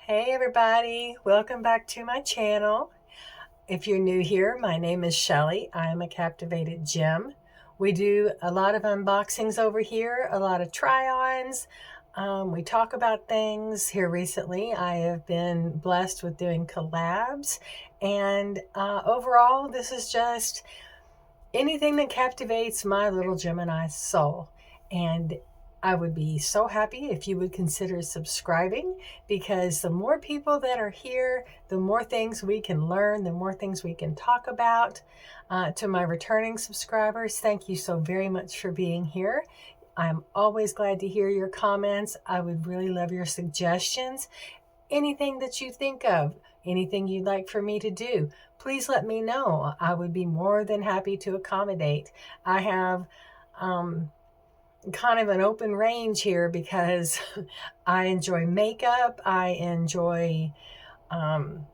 Hey everybody, welcome back to my channel. If you're new here, my name is Shelly. I am a captivated gem. We do a lot of unboxings over here, a lot of try-ons. We talk about things. Here recently, I have been blessed with doing collabs. And overall, this is just anything that captivates my little Gemini soul. And I would be so happy if you would consider subscribing, because the more people that are here, the more things we can learn, the more things we can talk about. To my returning subscribers, thank you so very much for being here. I'm always glad to hear your comments. I would really love your suggestions. Anything that you think of, anything you'd like for me to do, please let me know. I would be more than happy to accommodate. I have kind of an open range here because I enjoy makeup. I enjoy home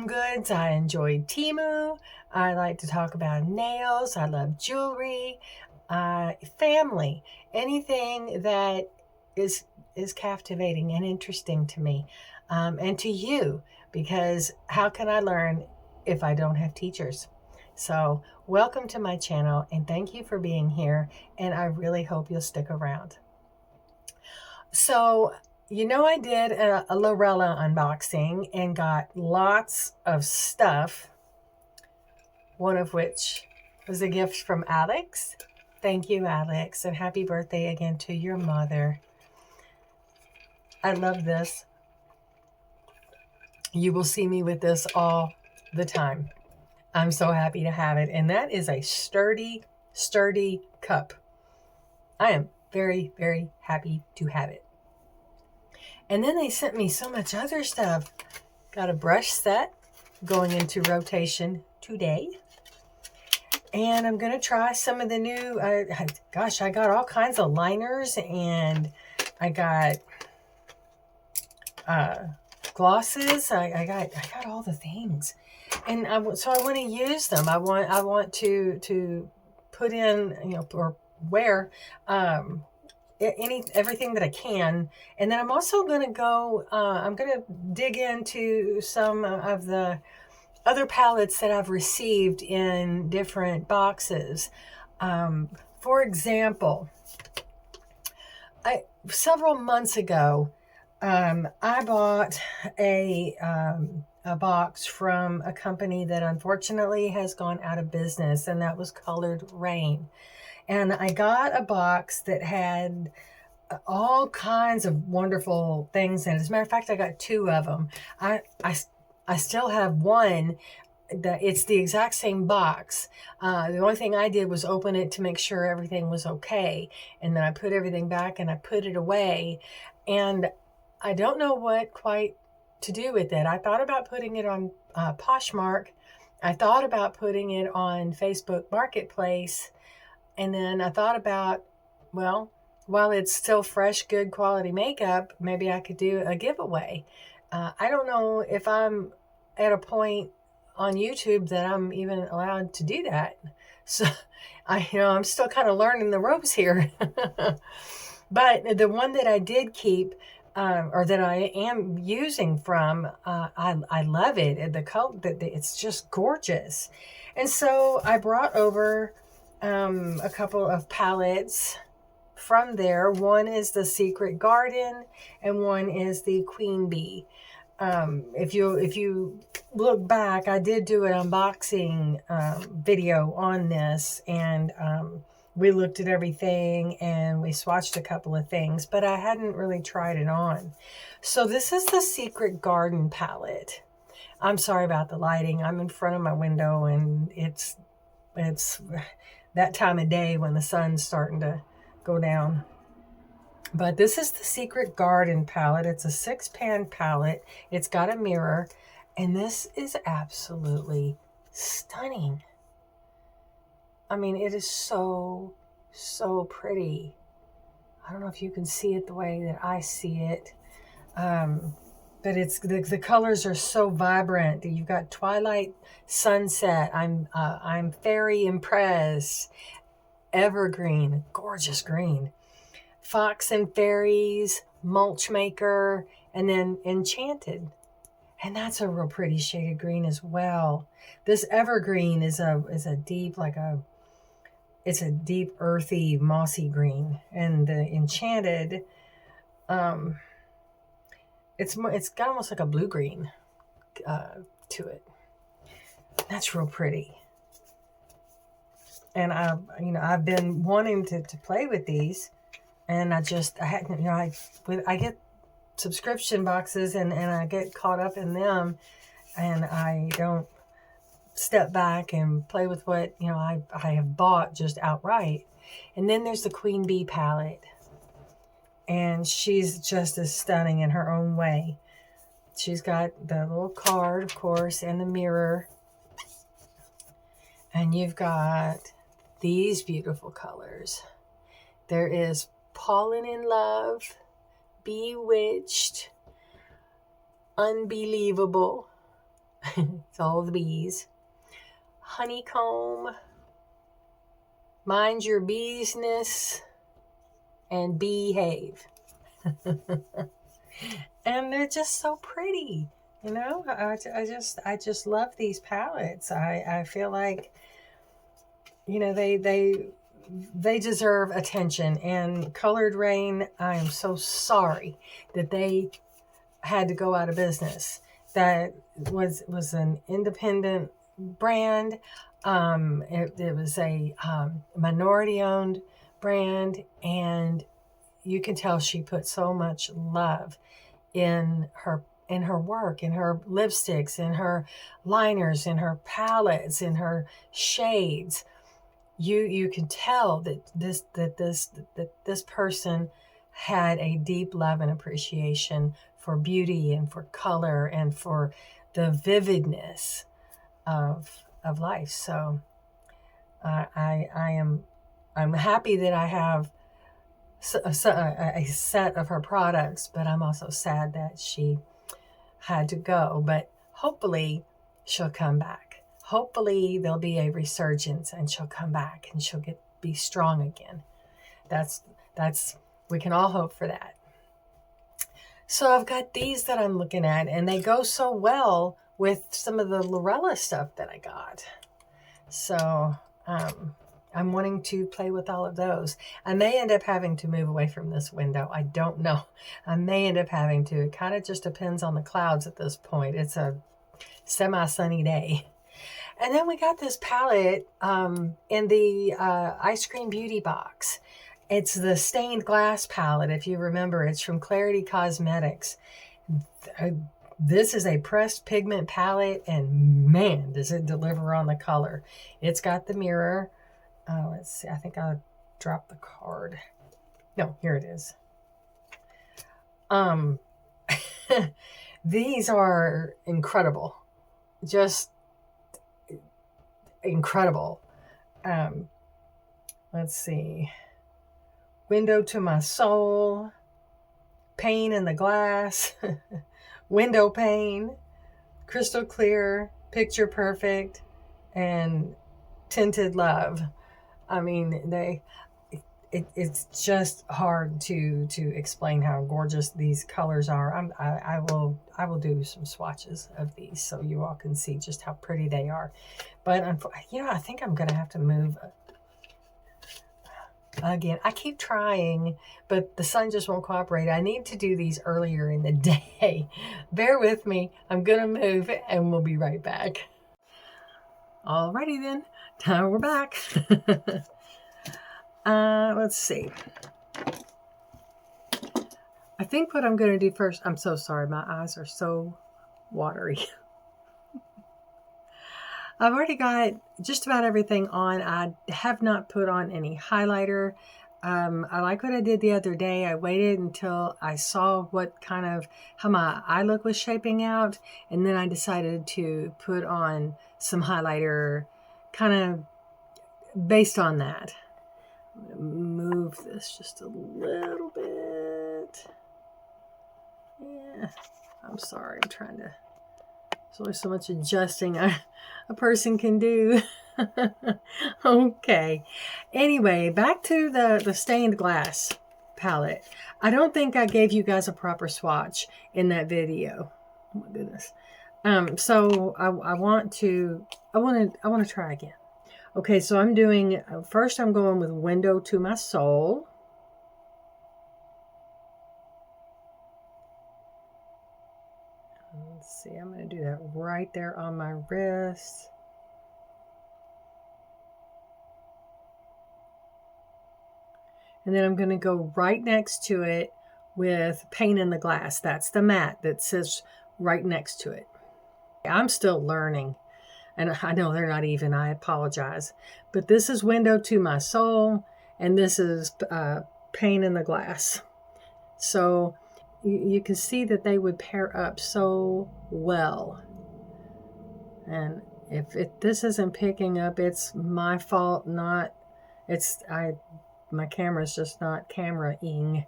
goods. I enjoy Temu. I like to talk about nails. I love jewelry, family, anything that is captivating and interesting to me, and to you, because how can I learn if I don't have teachers? So welcome to my channel and thank you for being here, and I really hope you'll stick around. So, I did a Lorella unboxing and got lots of stuff, one of which was a gift from Alex. Thank you, Alex, and happy birthday again to your mother. I love this. You will see me with this all the time. I'm so happy to have it. And that is a sturdy cup. I am very, very happy to have it. And then they sent me so much other stuff. Got a brush set going into rotation today. And I'm going to try some of the new, gosh, I got all kinds of liners, and I got glosses. I got all the things. And so I want to use them. I want to put in, or wear everything that I can. And then I'm also going to go, I'm going to dig into some of the other palettes that I've received in different boxes. For example, several months ago, I bought a box from a company that unfortunately has gone out of business, and that was Colored Raine. And I got a box that had all kinds of wonderful things in it. As a matter of fact, I got two of them. I still have one. It's the exact same box. The only thing I did was open it to make sure everything was okay. And then I put everything back and I put it away. And I don't know what quite to do with it. I thought about putting it on Poshmark. I thought about putting it on Facebook Marketplace. And then I thought about, well, while it's still fresh, good quality makeup, maybe I could do a giveaway. I don't know if I'm at a point on YouTube that I'm even allowed to do that. So I'm still kind of learning the ropes here. But the one that I did keep, or that I am using from, I love it. The color, it's just gorgeous. And so I brought over a couple of palettes from there. One is the Secret Garden and one is the Queen Bee. If you look back, I did do an unboxing video on this, and we looked at everything and we swatched a couple of things, but I hadn't really tried it on. So this is the Secret Garden palette. I'm sorry about the lighting. I'm in front of my window, and it's that time of day when the sun's starting to go down. But this is the Secret Garden palette. It's a 6-pan palette. It's got a mirror, and this is absolutely stunning. I mean, it is so pretty. I don't know if you can see it the way that I see it. But it's the colors are so vibrant. You've got twilight, sunset. I'm very impressed. Evergreen, gorgeous green. Fox and fairies, Mulch Maker, and then Enchanted. And that's a real pretty shade of green as well. This Evergreen is a deep, it's a deep, earthy, mossy green. And the Enchanted, it's got almost like a blue green to it. That's real pretty. And I've been wanting to play with these, and I hadn't, I get subscription boxes and I get caught up in them, and I don't step back and play with what, I have bought just outright. And then there's the Queen Bee palette, and she's just as stunning in her own way. She's got the little card, of course, and the mirror. And you've got these beautiful colors. There is Pollen in Love, Bewitched, Unbelievable. It's all the bees. Honeycomb, Mind Your Business, and Behave. And they're just so pretty. I just love these palettes. I feel like, they deserve attention. And Colored Raine, I am so sorry that they had to go out of business. That was an independent brand. It was a minority-owned brand, and you can tell she put so much love in her work, in her lipsticks, in her liners, in her palettes, in her shades. You can tell that this person had a deep love and appreciation for beauty and for color and for the vividness of life. So I'm happy that I have a set of her products, but I'm also sad that she had to go. But hopefully she'll come back. Hopefully there'll be a resurgence and she'll come back and she'll be strong again. That's we can all hope for that. So I've got these that I'm looking at, and they go so well with some of the Lorella stuff that I got. So I'm wanting to play with all of those. I may end up having to move away from this window. I don't know. I may end up having to. It kind of just depends on the clouds at this point. It's a semi-sunny day. And then we got this palette in the Eyescream Beauty box. It's the stained glass palette, if you remember. It's from Klarity Kosmetics. This is a pressed pigment palette, and man, does it deliver on the color. It's got the mirror. Let's see. I think I dropped the card. No, here it is. These are incredible. Just incredible. Let's see. Window to My Soul, Pane in the Glass, Window Pane, Crystal Clear, Picture Perfect, and Tinted Love. I mean, it's just hard to explain how gorgeous these colors are. I will do some swatches of these so you all can see just how pretty they are. But I think I'm gonna have to move. Again, I keep trying, but the sun just won't cooperate. I need to do these earlier in the day. Bear with me. I'm going to move, and we'll be right back. Alrighty then. Now we're back. Let's see. I think what I'm going to do first, I'm so sorry. My eyes are so watery. I've already got just about everything on. I have not put on any highlighter. I like what I did the other day. I waited until I saw how my eye look was shaping out, and then I decided to put on some highlighter kind of based on that. I'm going to move this just a little bit. Yeah, I'm sorry. I'm trying to... There's only so much adjusting a person can do. Okay. Anyway, back to the stained glass. palette. I don't think I gave you guys a proper swatch in that video. Oh my goodness. So I want to try again. Okay, so I'm doing, first I'm going with Window to My Soul. Let's see, I'm going to do that right there on my wrist. And then I'm going to go right next to it with Paint in the Glass. That's the matte that sits right next to it. I'm still learning. And I know they're not even, I apologize. But this is Window to My Soul, and this is Paint in the Glass. So you can see that they would pair up so well. And if this isn't picking up, it's my fault, not, my camera's just not camera-ing.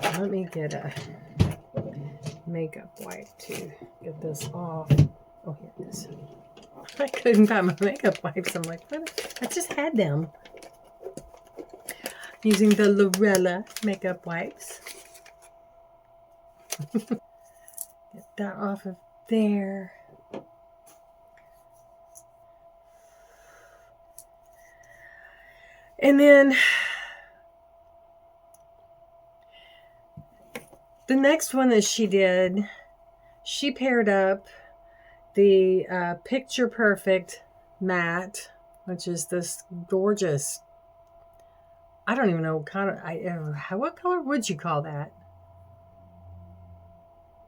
Let me get a makeup wipe to get this off. Oh, here it is. I couldn't find my makeup wipes. I'm like, what? I just had them. Using the Lorella makeup wipes. Get that off of there. And then the next one that she did, she paired up the Picture Perfect matte, which is this gorgeous, I don't even know kind of, what color would you call that?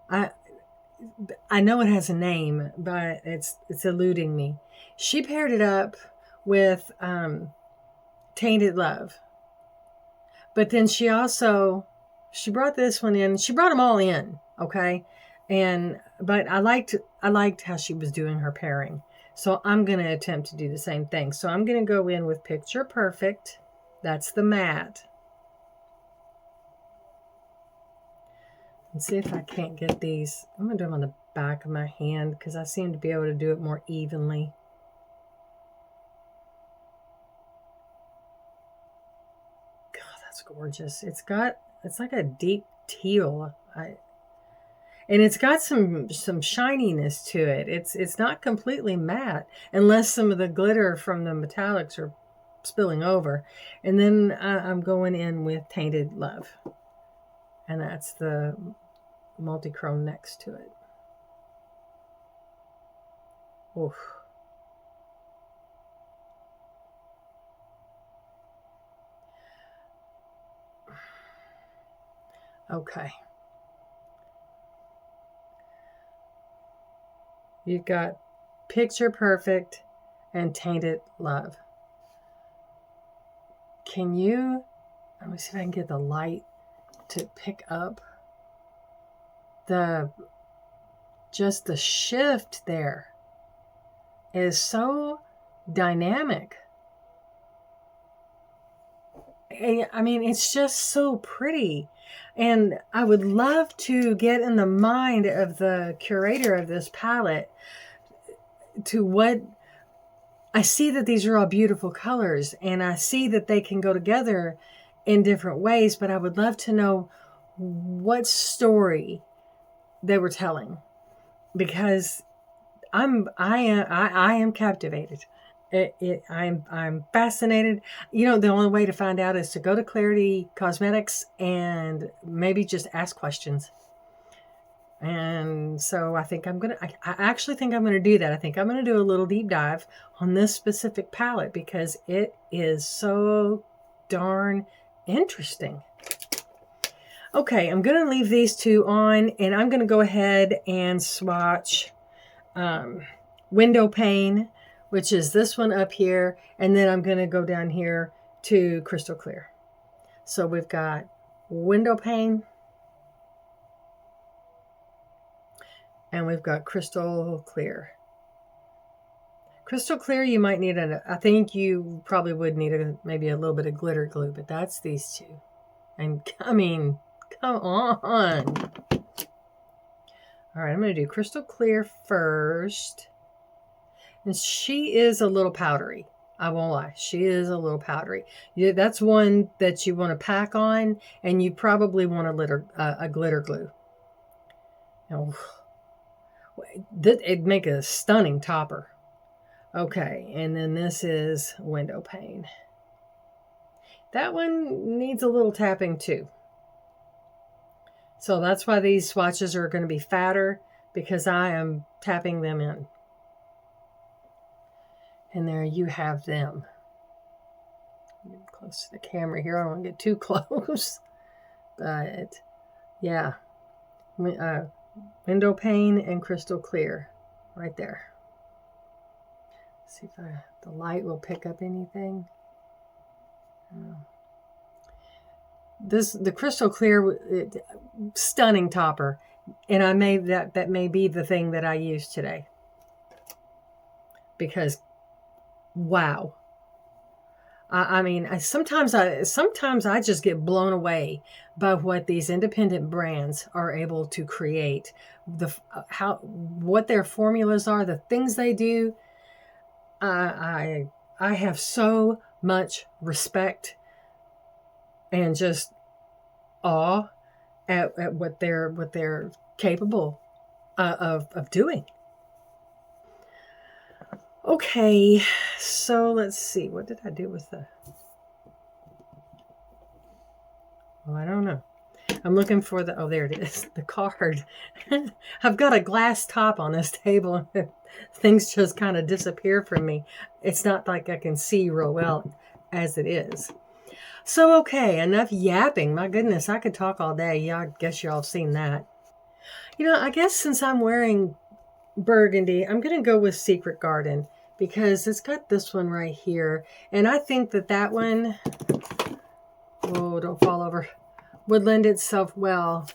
I know it has a name, but it's eluding me. She paired it up with Tainted Love. But then she brought this one in. She brought them all in, okay? But I liked how she was doing her pairing. So I'm going to attempt to do the same thing. So I'm going to go in with Picture Perfect. That's the matte. And see if I can't get these. I'm going to do them on the back of my hand because I seem to be able to do it more evenly. Gorgeous. It's like a deep teal. And it's got some shininess to it. It's not completely matte unless some of the glitter from the metallics are spilling over. And then I'm going in with Tainted Love. And that's the multi-chrome next to it. Oof. Okay. You've got Picture Perfect and Tainted Love. Let me see if I can get the light to pick up just the shift there is so dynamic. I mean, it's just so pretty. And I would love to get in the mind of the curator of this palette to what I see, that these are all beautiful colors and I see that they can go together in different ways, but I would love to know what story they were telling, because I am captivated. I'm fascinated. You know, the only way to find out is to go to Klarity Kosmetics and maybe just ask questions. And so I think I actually think I'm going to do that. I think I'm going to do a little deep dive on this specific palette because it is so darn interesting. Okay, I'm going to leave these two on and I'm going to go ahead and swatch Window Pane, which is this one up here, and then I'm going to go down here to Crystal Clear. So we've got Window Pane, and we've got Crystal Clear. Crystal Clear, you might need I think you probably would need maybe a little bit of glitter glue, but that's these two. And I mean, come on. All right, I'm going to do Crystal Clear first. And she is a little powdery. I won't lie. She is a little powdery. Yeah, that's one that you want to pack on, and you probably want a glitter glue. Oh, it'd make a stunning topper. Okay, and then this is window pane. That one needs a little tapping too. So that's why these swatches are going to be fatter, because I am tapping them in. And there you have them. Get close to the camera here. I don't want to get too close. But yeah, window pane and crystal clear right there. Let's see if the light will pick up anything. The crystal clear, stunning topper, and that may be the thing that I use today, because wow. I mean, sometimes I just get blown away by what these independent brands are able to create, what their formulas are, the things they do. I have so much respect and just awe at what they're capable of doing. Okay, so let's see. What did I do with the... Oh, I don't know. I'm looking for the... Oh, there it is. The card. I've got a glass top on this table. Things just kind of disappear from me. It's not like I can see real well as it is. So, okay, enough yapping. My goodness, I could talk all day. Yeah, I guess y'all have seen that. You know, I guess since I'm wearing burgundy, I'm going to go with Secret Garden, because it's got this one right here. And I think that one, oh, don't fall over, would lend itself well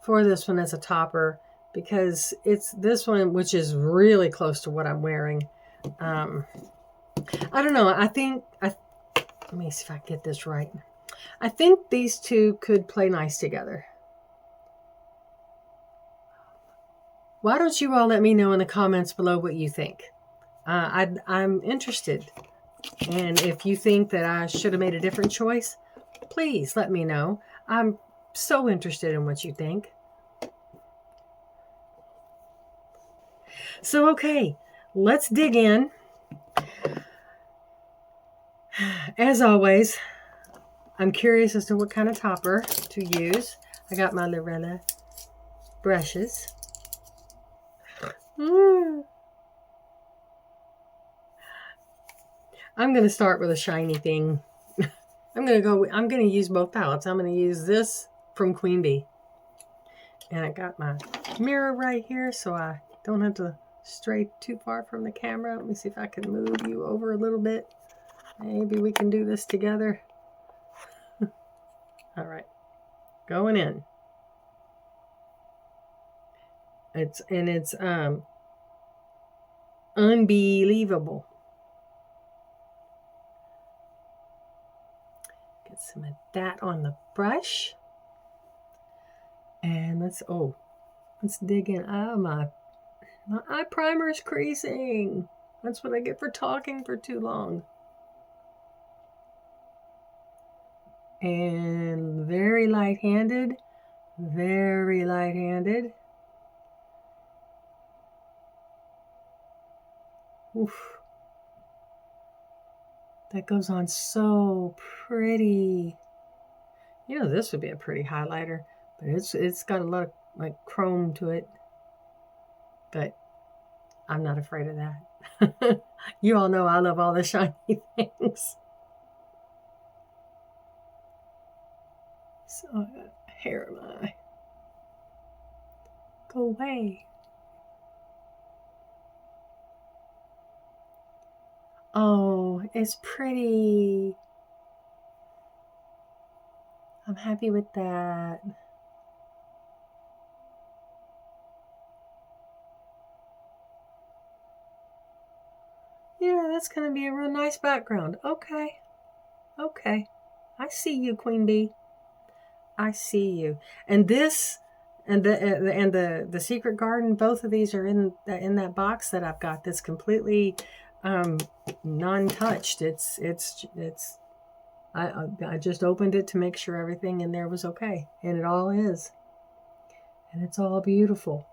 for this one as a topper, because it's this one, which is really close to what I'm wearing. I don't know. Let me see if I get this right. I think these two could play nice together. Why don't you all let me know in the comments below what you think? I'm interested. And if you think that I should have made a different choice, please let me know. I'm so interested in what you think. So, okay, let's dig in. As always, I'm curious as to what kind of topper to use. I got my Lorella brushes. I'm going to start with a shiny thing. I'm going to use both palettes. I'm going to use this from Queen Bee. And I got my mirror right here, so I don't have to stray too far from the camera. Let me see if I can move you over a little bit. Maybe we can do this together. All right. Going in. It's unbelievable. Get some of that on the brush. And let's dig in. Oh, my eye primer is creasing. That's what I get for talking for too long. And very light-handed. Very light-handed. Oof. That goes on so pretty. You know, this would be a pretty highlighter, but it's got a lot of like chrome to it. But I'm not afraid of that. You all know I love all the shiny things. So I got hair in my eye. Go away. Oh, it's pretty. I'm happy with that. Yeah, that's going to be a real nice background. Okay. Okay. I see you, Queen Bee. I see you. And this, And the Secret Garden, both of these are in that box that I've got that's completely non-touched. I just opened it to make sure everything in there was okay, and it all is. And it's all beautiful.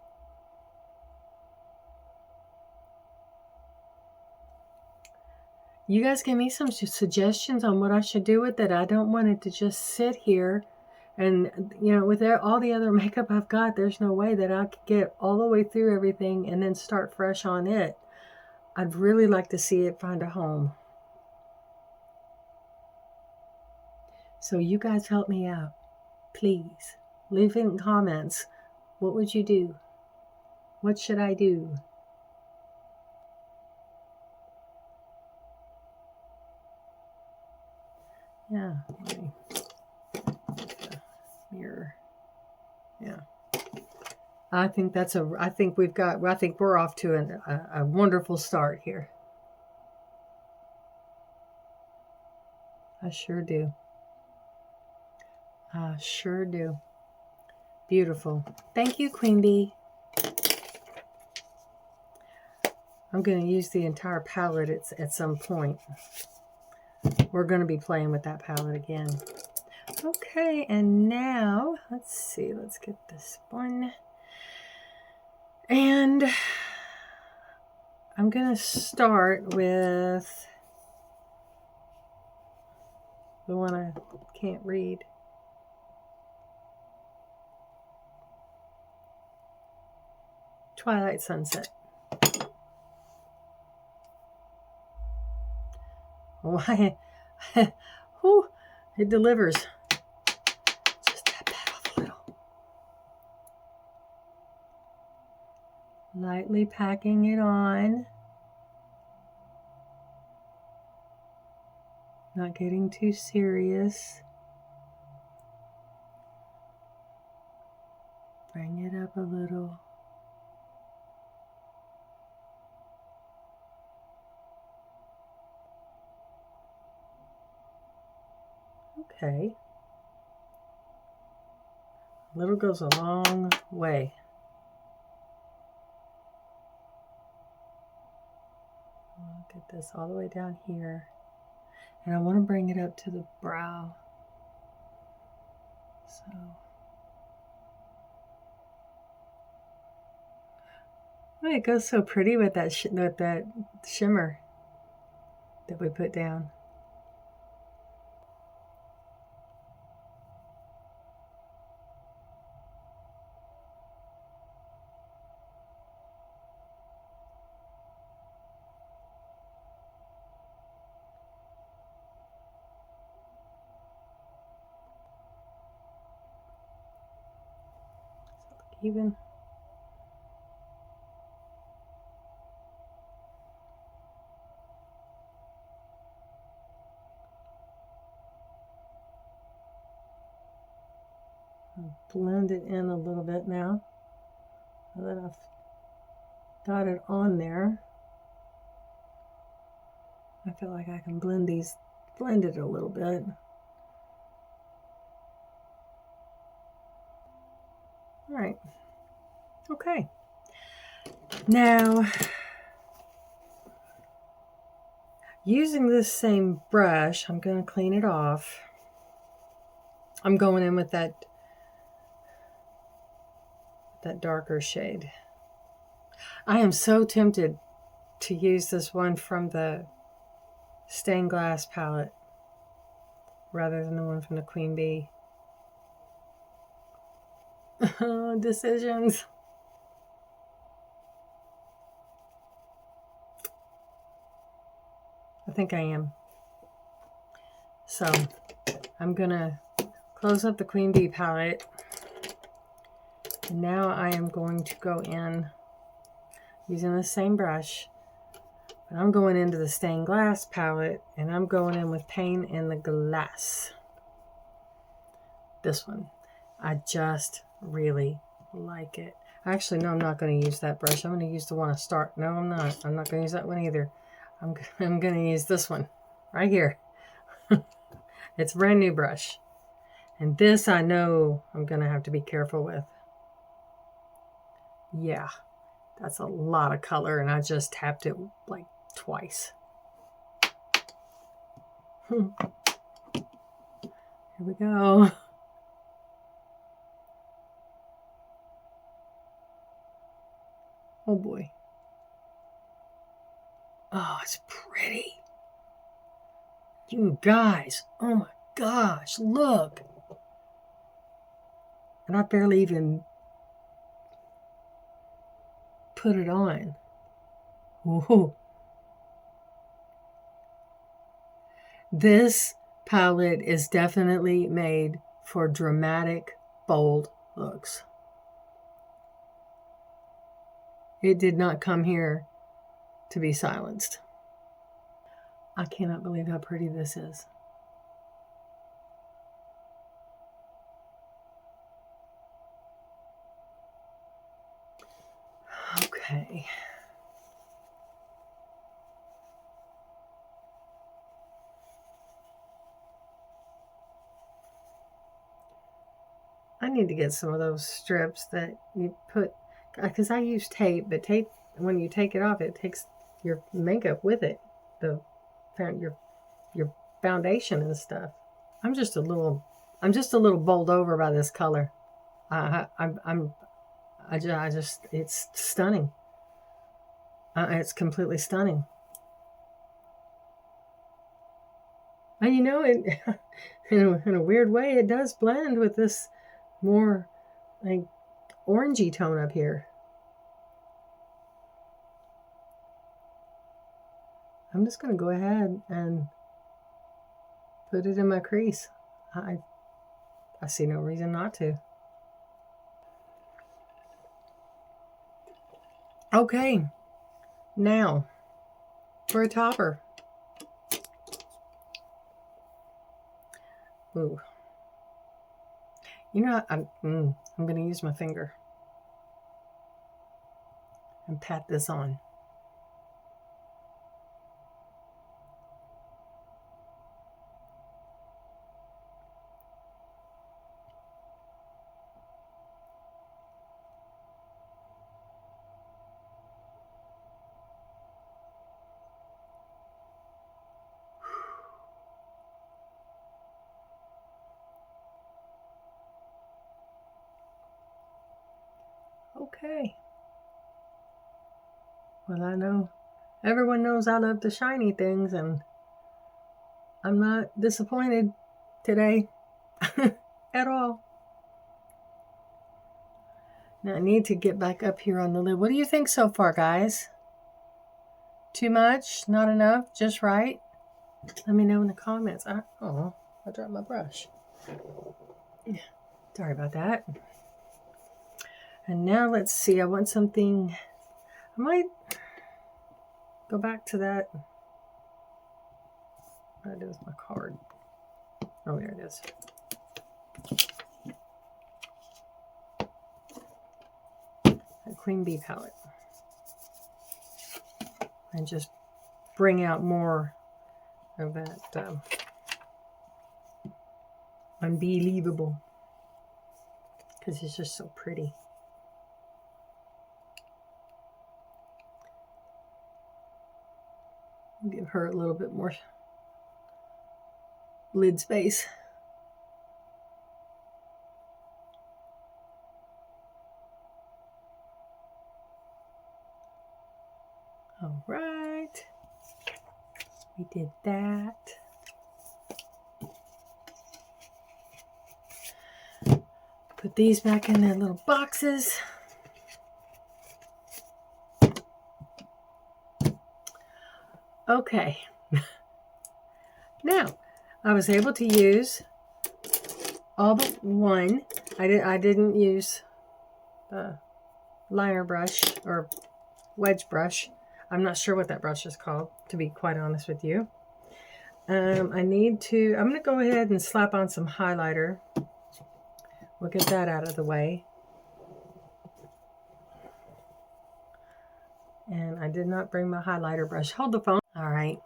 You guys give me some suggestions on what I should do with it. I don't want it to just sit here. And, you know, with all the other makeup I've got, there's no way that I could get all the way through everything and then start fresh on it. I'd really like to see it find a home. So you guys help me out. Please. Leave in comments. What would you do? What should I do? Yeah. Let me get the mirror. Yeah. I think we're off to a wonderful start here. I sure do. I sure do. Beautiful. Thank you, Queen Bee. I'm going to use the entire palette at some point. We're going to be playing with that palette again. Okay, and now, let's see. Let's get this one. And I'm going to start with the one I can't read. Twilight Sunset. Why? Whew, it delivers. Just tap that off a little. Lightly packing it on. Not getting too serious. Bring it up a little. Okay. A little goes a long way. I'll get this all the way down here. And I want to bring it up to the brow. So. Oh, it goes so pretty with that shimmer that we put down. Even. I'll blend it in a little bit now. So that I've got it on there. I feel like I can blend it a little bit. All right. Okay. Now, using this same brush, I'm going to clean it off. I'm going in with that darker shade. I am so tempted to use this one from the stained glass palette rather than the one from the Queen Bee. Decisions. I think I am. So I'm gonna close up the Queen Bee palette. And now I am going to go in using the same brush. But I'm going into the stained glass palette and I'm going in with Pain in the Glass. This one. I just really like it. Actually, no, I'm not going to use that brush. I'm going to use the one I start. No, I'm not. I'm not going to use that one either. I'm going to use this one right here. It's a brand new brush. And this I know I'm going to have to be careful with. Yeah, that's a lot of color, and I just tapped it like twice. Here we go. Oh boy. Oh, it's pretty. You guys, oh my gosh, look. And I barely even put it on. Ooh. This palette is definitely made for dramatic, bold looks. It did not come here to be silenced. I cannot believe how pretty this is. Okay. I need to get some of those strips that you put, because I use tape, but tape, when you take it off, it takes your makeup with it, your foundation and stuff. I'm just a little bowled over by this color. I just, it's stunning. It's completely stunning. And you know, it, in a weird way, it does blend with this more like orangey tone up here. I'm just going to go ahead and put it in my crease. I see no reason not to. Okay, now for a topper. Ooh. You know, I'm going to use my finger and pat this on. Okay. Well, I know everyone knows I love the shiny things, and I'm not disappointed today at all. Now I need to get back up here on the lid. What do you think so far, guys? Too much? Not enough? Just right? Let me know in the comments. I dropped my brush. Sorry about that. And now let's see. I want something. I might go back to that. What did I do with my card? Oh, there it is. A Queen Bee palette. And just bring out more of that unbelievable, because it's just so pretty. Give her a little bit more lid space. All right, we did that. Put these back in their little boxes. Okay. Now, I was able to use all but one. I didn't use the liner brush or wedge brush. I'm not sure what that brush is called, to be quite honest with you. I'm going to go ahead and slap on some highlighter. We'll get that out of the way. And I did not bring my highlighter brush. Hold the phone. All right.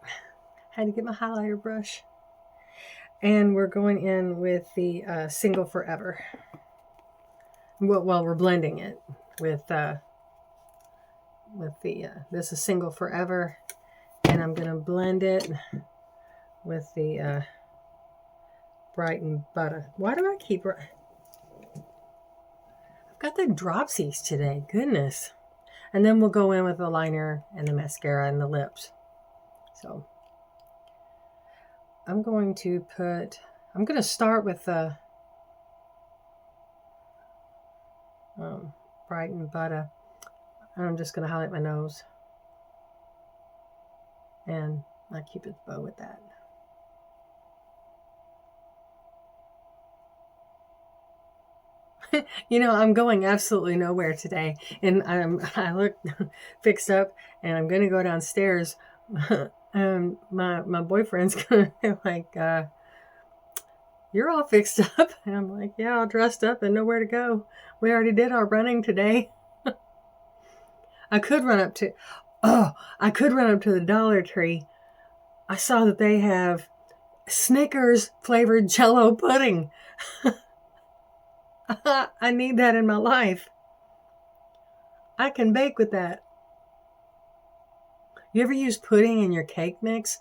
Had to get my highlighter brush. And we're going in with the Single Forever. Well, we're blending it with with the, this is Single Forever, and I'm going to blend it with the Bright and Butter. Why do I keep... I've got the dropsies today. Goodness. And then we'll go in with the liner and the mascara and the lips. So I'm going to start with the Bright and Butter. And I'm just going to highlight my nose. And my Cupid's bow with that. You know, I'm going absolutely nowhere today. And I look fixed up and I'm going to go downstairs. My boyfriend's going to be like, you're all fixed up. And I'm like, yeah, all dressed up and nowhere to go. We already did our running today. I could run up to the Dollar Tree. I saw that they have Snickers flavored Jell-O pudding. I need that in my life. I can bake with that. You ever use pudding in your cake mix?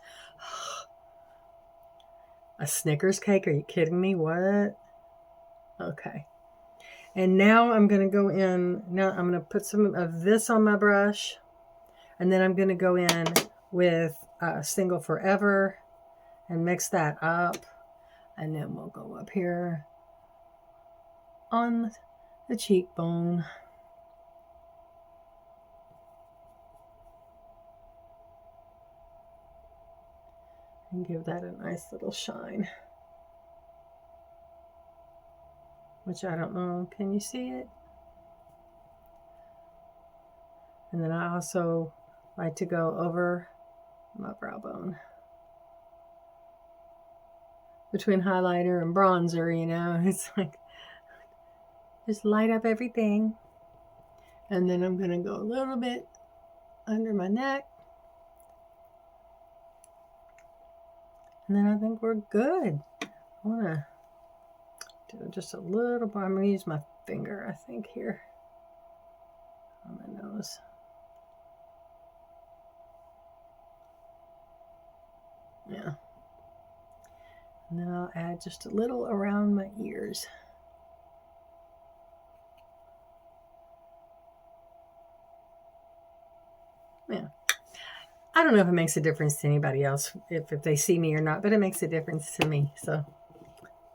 A Snickers cake? Are you kidding me? What? Okay. And now I'm going to go in. Now I'm going to put some of this on my brush. And then I'm going to go in with Single Forever and mix that up. And then we'll go up here on the cheekbone. And give that a nice little shine. Which I don't know, can you see it? And then I also like to go over my brow bone. Between highlighter and bronzer, you know, it's like, just light up everything. And then I'm going to go a little bit under my neck. And then I think we're good. I want to do just a little more. I'm going to use my finger, I think, here on my nose. Yeah. And then I'll add just a little around my ears. Yeah. I don't know if it makes a difference to anybody else, if they see me or not, but it makes a difference to me. So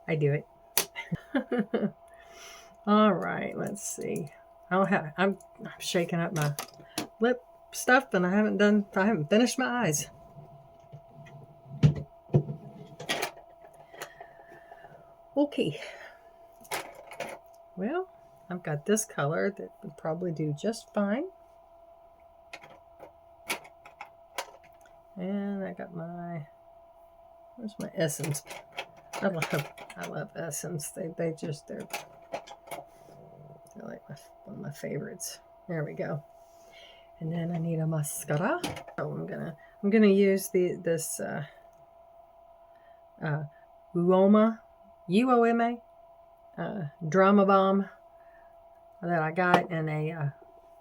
I do it. All right, let's see. I'm shaking up my lip stuff, and I haven't finished my eyes. Okay. Well, I've got this color that would probably do just fine. And I got where's my Essence? I love Essence. They're like one of my favorites. There we go. And then I need a mascara. So I'm gonna use this UOMA Drama Bomb that I got in a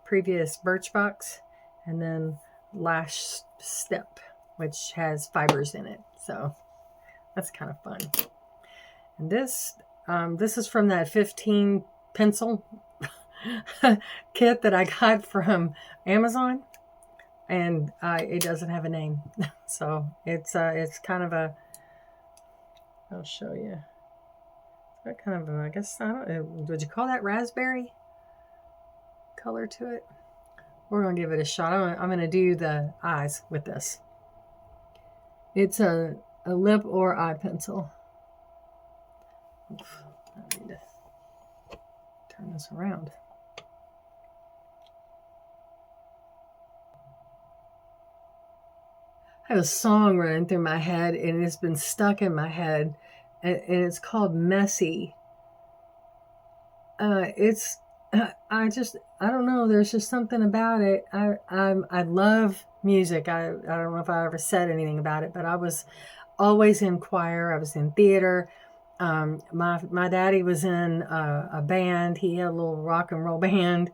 previous Birchbox, and then Lash Step, which has fibers in it. So that's kind of fun. And this is from that 15 pencil kit that I got from Amazon, and it doesn't have a name. So it's kind of a, I'll show you. It's got kind of a, I guess, I don't know, would you call that raspberry color to it? We're going to give it a shot. I'm going to do the eyes with this. It's a lip or eye pencil. Oof, I need to turn this around. I have a song running through my head, and it's been stuck in my head, and it's called Messy. I don't know. There's just something about it. I love music. I don't know if I ever said anything about it, but I was always in choir. I was in theater. My daddy was in a band. He had a little rock and roll band.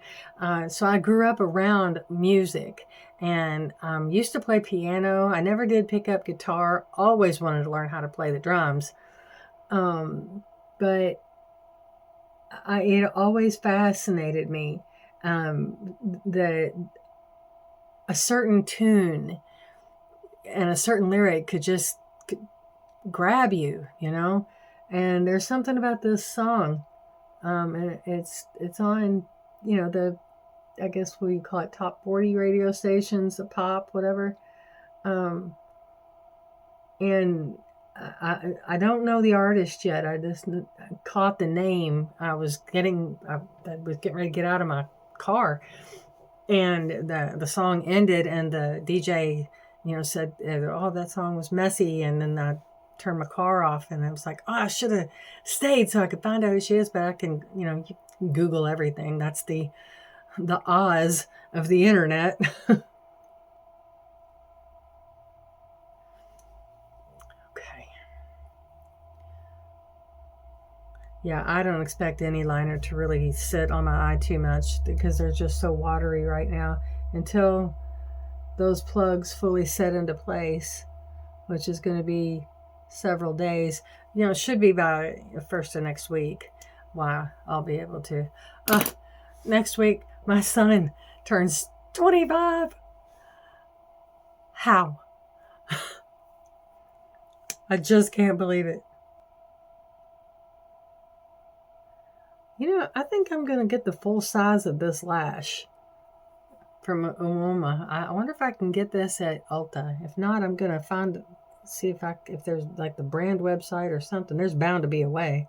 So I grew up around music and used to play piano. I never did pick up guitar. Always wanted to learn how to play the drums. But it always fascinated me. A certain tune and a certain lyric could just grab you, you know? And there's something about this song. And it's on, you know, I guess what you call it, top 40 radio stations, the pop, whatever. And I don't know the artist yet. I just caught the name. I was getting ready to get out of my car, and the song ended, and the DJ, you know, said, "Oh, that song was messy," and then I turned my car off, and I was like, "Oh, I should have stayed so I could find out who she is." But I can, you know, you can Google everything. That's the Oz of the internet. Yeah, I don't expect any liner to really sit on my eye too much because they're just so watery right now until those plugs fully set into place, which is going to be several days. You know, it should be by the first of next week. Wow, I'll be able to. Next week, my son turns 25. How? I just can't believe it. You know, I think I'm going to get the full size of this lash from Uoma. I wonder if I can get this at Ulta. If not, I'm going to see if there's like the brand website or something. There's bound to be a way.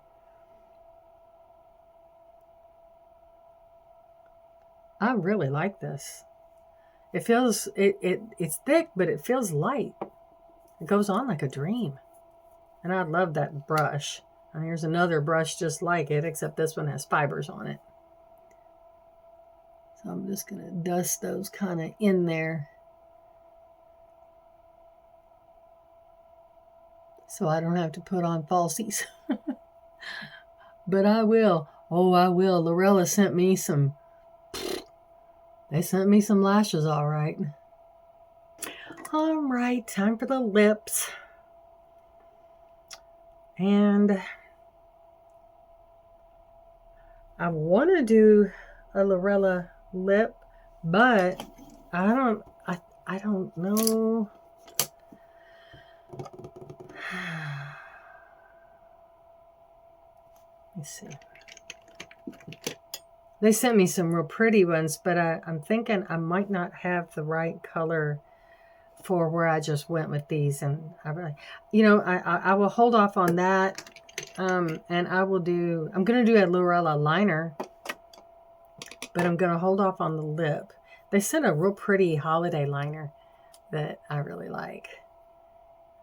I really like this. It feels, it's thick, but it feels light. It goes on like a dream. And I love that brush. And here's another brush just like it, except this one has fibers on it. So I'm just going to dust those kind of in there. So I don't have to put on falsies. But I will. Oh, I will. Lorella sent me some. They sent me some lashes, all right. All right, time for the lips. And I want to do a Lorella lip, but I don't know. Let's see. They sent me some real pretty ones, but I'm thinking I might not have the right color for where I just went with these. And I really, you know, I will hold off on that. And I'm going to do a Lorella liner, but I'm going to hold off on the lip. They sent a real pretty holiday liner that I really like.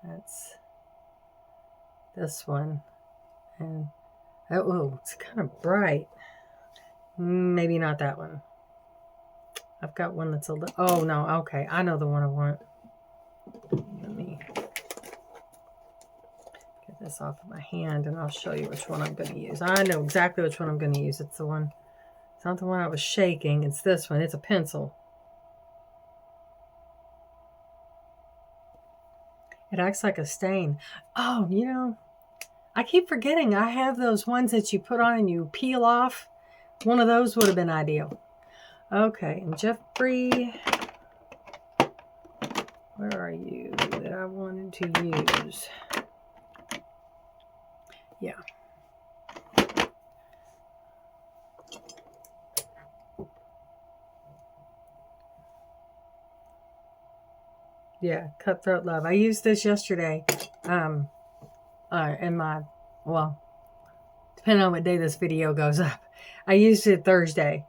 That's this one. And oh, it's kind of bright. Maybe not that one. I've got one that's a little, oh no, okay. I know the one I want. Let me get this off of my hand and I'll show you which one I'm going to use. I know exactly which one I'm going to use. It's the one, it's not the one I was shaking. It's this one. It's a pencil. It acts like a stain. Oh, you know, I keep forgetting I have those ones that you put on and you peel off. One of those would have been ideal. Okay, and Jeffrey, where are you that I wanted to use? Yeah. Yeah, Cutthroat Love. I used this yesterday. In my, well, depending on what day this video goes up. I used it Thursday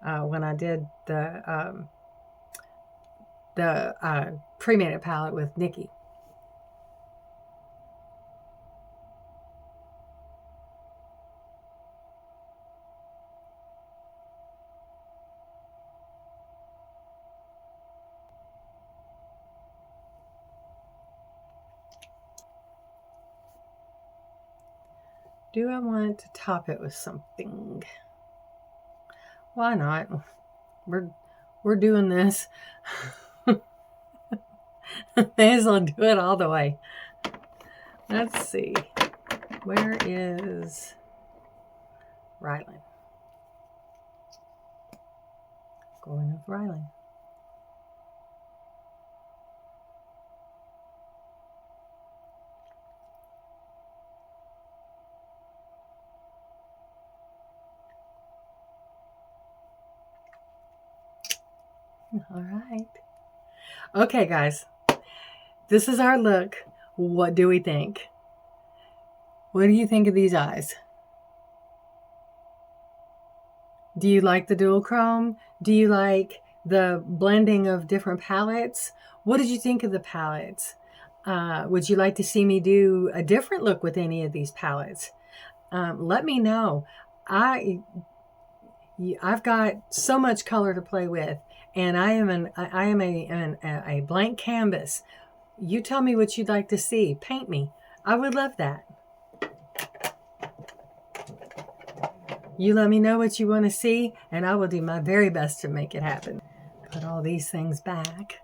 when I did the cremated palette with Nikki. Do I want to top it with something? Why not? We're doing this. May as well do it all the way. Let's see. Where is Rylan? Going with Rylan. All right. Okay, guys. This is our look. What do we think? What do you think of these eyes? Do you like the dual chrome? Do you like the blending of different palettes? What did you think of the palettes? Would you like to see me do a different look with any of these palettes? Let me know. I've got so much color to play with, and I am a blank canvas. You tell me what you'd like to see. Paint me. I would love that. You let me know what you want to see, and I will do my very best to make it happen. Put all these things back.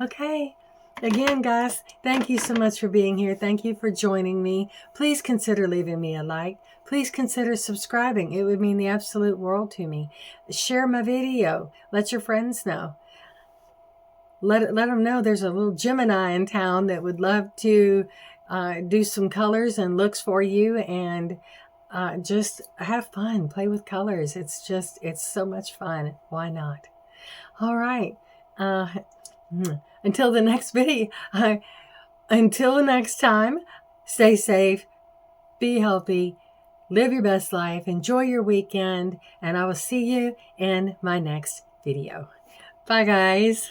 Okay. Again, guys, thank you so much for being here. Thank you for joining me. Please consider leaving me a like. Please consider subscribing. It would mean the absolute world to me. Share my video. Let your friends know. Let them know there's a little Gemini in town that would love to do some colors and looks for you, and just have fun. Play with colors. It's so much fun. Why not? All right. Until the next video, until next time, stay safe, be healthy, live your best life, enjoy your weekend, and I will see you in my next video. Bye, guys.